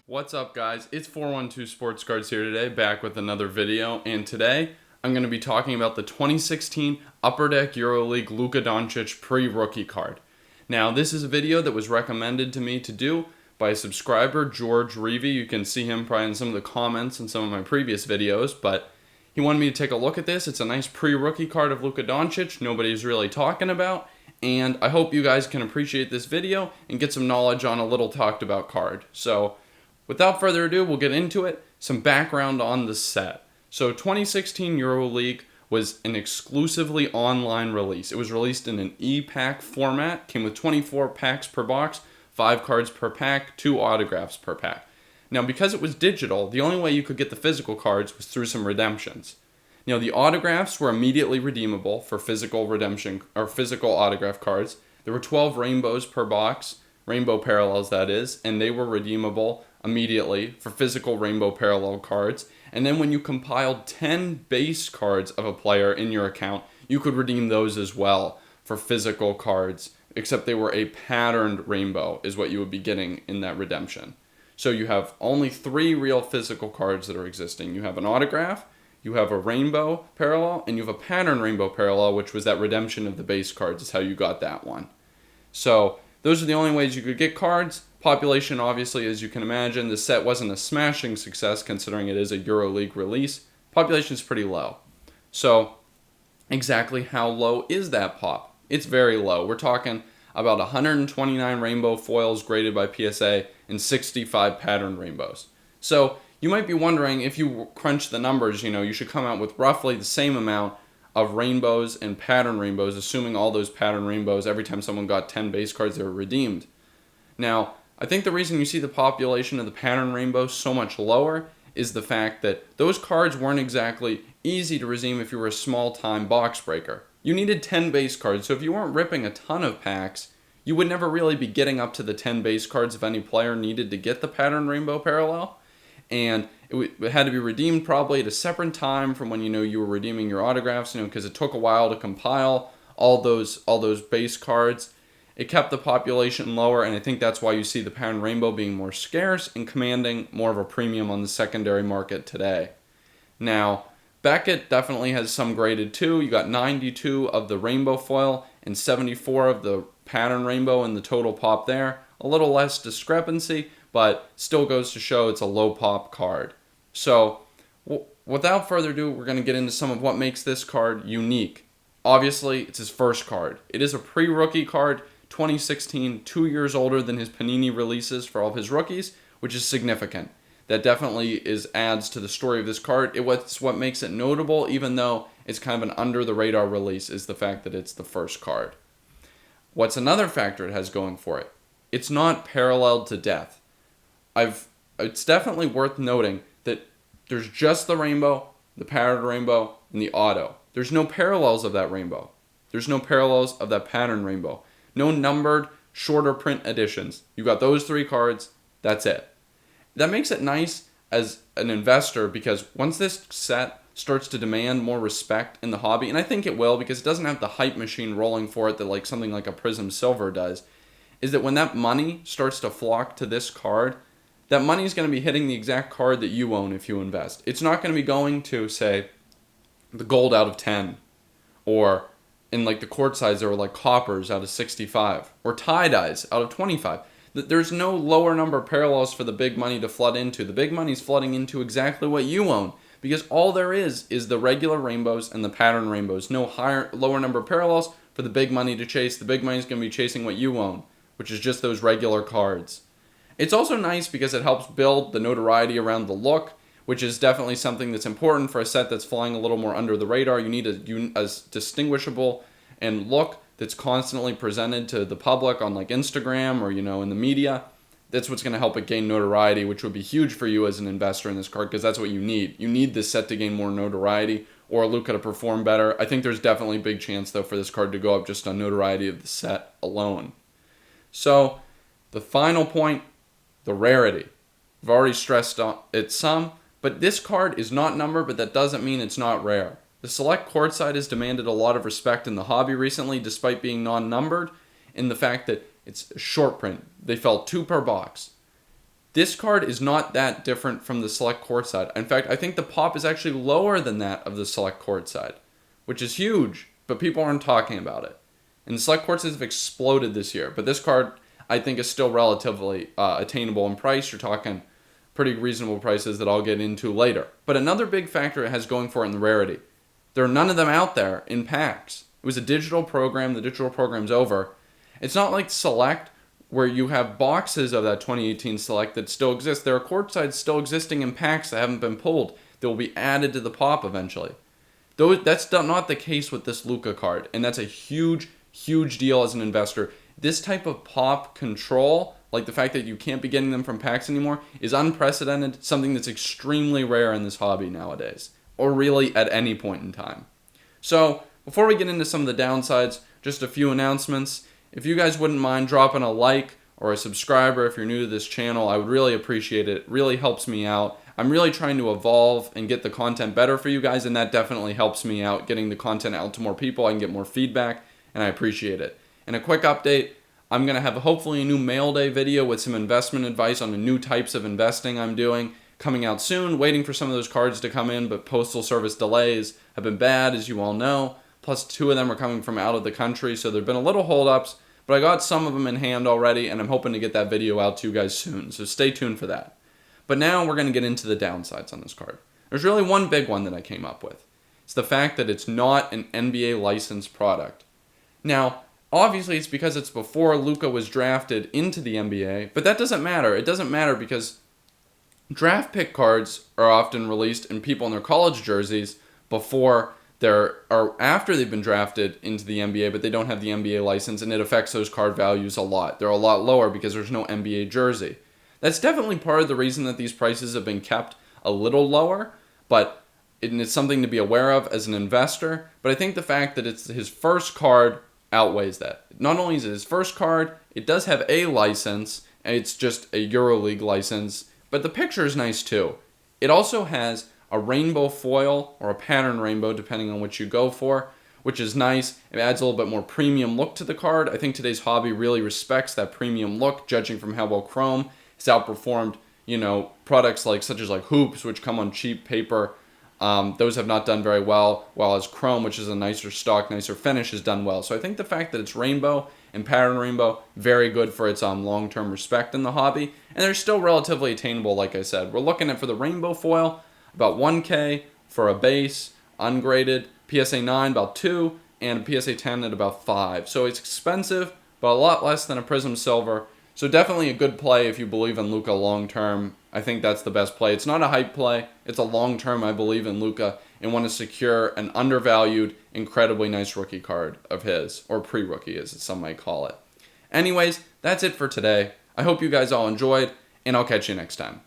What's up, guys? It's 412 Sports Cards here today, back with another video, and today I'm going to be talking about the 2016 Upper Deck Euroleague Luka Doncic pre-rookie card. Now, this is a video that was recommended to me to do by a subscriber, George Reevy. You can see him probably in some of the comments in some of my previous videos, but he wanted me to take a look at this. It's a nice pre-rookie card of Luka Doncic nobody's really talking about, and I hope you guys can appreciate this video and get some knowledge on a little talked about card. So, without further ado, we'll get into it. Some background on the set. So 2016 EuroLeague was an exclusively online release. It was released in an e-pack format, came with 24 packs per box, 5 cards per pack, 2 autographs per pack. Now, because it was digital, the only way you could get the physical cards was through some redemptions. Now, the autographs were immediately redeemable for physical redemption or physical autograph cards. There were 12 rainbows per box, rainbow parallels that is, and they were redeemable immediately for physical rainbow parallel cards. And then when you compiled 10 base cards of a player in your account, you could redeem those as well for physical cards, except they were a patterned rainbow is what you would be getting in that redemption. So you have only 3 real physical cards that are existing. You have an autograph, you have a rainbow parallel, and you have a pattern rainbow parallel, which was that redemption of the base cards is how you got that one. So those are the only ways you could get cards. Population, obviously, as you can imagine, the set wasn't a smashing success considering it is a EuroLeague release. Population is pretty low. So, exactly how low is that pop? It's very low. We're talking about 129 rainbow foils graded by PSA and 65 pattern rainbows. So, you might be wondering, if you crunch the numbers, you should come out with roughly the same amount of rainbows and pattern rainbows, assuming all those pattern rainbows, every time someone got 10 base cards, they were redeemed. Now, I think the reason you see the population of the pattern rainbow so much lower is the fact that those cards weren't exactly easy to redeem if you were a small-time box breaker. You needed 10 base cards, so if you weren't ripping a ton of packs, you would never really be getting up to the 10 base cards if any player needed to get the pattern rainbow parallel. And it had to be redeemed probably at a separate time from when you were redeeming your autographs, because it took a while to compile all those base cards. It kept the population lower, and I think that's why you see the pattern rainbow being more scarce and commanding more of a premium on the secondary market today. Now, Beckett definitely has some graded too. You got 92 of the rainbow foil and 74 of the pattern rainbow in the total pop there. A little less discrepancy, but still goes to show it's a low pop card. So, without further ado, we're going to get into some of what makes this card unique. Obviously, it's his first card. It is a pre-rookie card, 2016, 2 years older than his Panini releases for all of his rookies, which is significant. That definitely adds to the story of this card. It's what makes it notable, even though it's kind of an under-the-radar release, is the fact that it's the first card. What's another factor it has going for it? It's not paralleled to death. It's definitely worth noting that there's just the rainbow, the patterned rainbow, and the auto. There's no parallels of that rainbow. There's no parallels of that pattern rainbow. No numbered, shorter print editions. You got those 3 cards, that's it. That makes it nice as an investor, because once this set starts to demand more respect in the hobby, and I think it will because it doesn't have the hype machine rolling for it that something like a Prism Silver does, is that when that money starts to flock to this card, that money is going to be hitting the exact card that you own if you invest. It's not going to be going to, say, the gold out of 10, or in the court size, there were coppers out of 65, or tie-dyes out of 25. There's no lower number parallels for the big money to flood into. The big money's flooding into exactly what you own, because all there is the regular rainbows and the pattern rainbows. No lower number parallels for the big money to chase. The big money's going to be chasing what you own, which is just those regular cards. It's also nice because it helps build the notoriety around the look, which is definitely something that's important for a set that's flying a little more under the radar. You need a distinguishable and look that's constantly presented to the public on Instagram or in the media. That's what's going to help it gain notoriety, which would be huge for you as an investor in this card, because that's what you need. You need this set to gain more notoriety, or Luka to perform better. I think there's definitely a big chance, though, for this card to go up just on notoriety of the set alone. So, the final point, the rarity. I've already stressed it some, but this card is not numbered, but that doesn't mean it's not rare. The select courtside has demanded a lot of respect in the hobby recently, despite being non-numbered, in the fact that it's a short print. They fell 2 per box. This card is not that different from the select court side. In fact, I think the pop is actually lower than that of the select court side, which is huge, but people aren't talking about it. And the select courts have exploded this year, but this card I think is still relatively attainable in price. You're talking pretty reasonable prices that I'll get into later. But another big factor it has going for it in the rarity. There are none of them out there in packs. It was a digital program. The digital program's over. It's not like Select, where you have boxes of that 2018 Select that still exist. There are courtsides still existing in packs that haven't been pulled that will be added to the pop eventually. Though that's not the case with this Luka card, and that's a huge, huge deal as an investor. This type of pop control, like the fact that you can't be getting them from packs anymore, is unprecedented, something that's extremely rare in this hobby nowadays, or really at any point in time. So, before we get into some of the downsides, just a few announcements. If you guys wouldn't mind dropping a like or a subscriber if you're new to this channel, I would really appreciate it. It really helps me out. I'm really trying to evolve and get the content better for you guys, and that definitely helps me out, getting the content out to more people. I can get more feedback, and I appreciate it. And a quick update, I'm going to have hopefully a new mail day video with some investment advice on the new types of investing I'm doing coming out soon. Waiting for some of those cards to come in, but postal service delays have been bad, as you all know. Plus 2 of them are coming from out of the country, so there have been a little holdups, but I got some of them in hand already, and I'm hoping to get that video out to you guys soon, so stay tuned for that. But now we're going to get into the downsides on this card. There's really one big one that I came up with. It's the fact that it's not an NBA licensed product. Now, obviously it's because it's before Luka was drafted into the NBA, but that doesn't matter. It doesn't matter because draft pick cards are often released in people in their college jerseys before or after they've been drafted into the NBA, but they don't have the NBA license, and it affects those card values a lot. They're a lot lower because there's no NBA jersey. That's definitely part of the reason that these prices have been kept a little lower, but it's something to be aware of as an investor. But I think the fact that it's his first card outweighs that. Not only is it his first card, it does have a license, and it's just a Euroleague license, but the picture is nice too. It also has a rainbow foil, or a pattern rainbow, depending on which you go for, which is nice. It adds a little bit more premium look to the card. I think today's hobby really respects that premium look, judging from how well Chrome has outperformed, products such as hoops, which come on cheap paper. Those have not done very well, while as Chrome, which is a nicer stock, nicer finish, has done well. So I think the fact that it's rainbow and pattern rainbow, very good for its long-term respect in the hobby. And they're still relatively attainable, like I said. We're looking at, for the rainbow foil, about $1K for a base, ungraded, PSA 9 about 2, and a PSA 10 at about 5. So it's expensive, but a lot less than a Prism Silver. So definitely a good play if you believe in Luka long-term. I think that's the best play. It's not a hype play. It's a long-term, I believe in Luka, and want to secure an undervalued, incredibly nice rookie card of his, or pre-rookie as some might call it. Anyways, that's it for today. I hope you guys all enjoyed, and I'll catch you next time.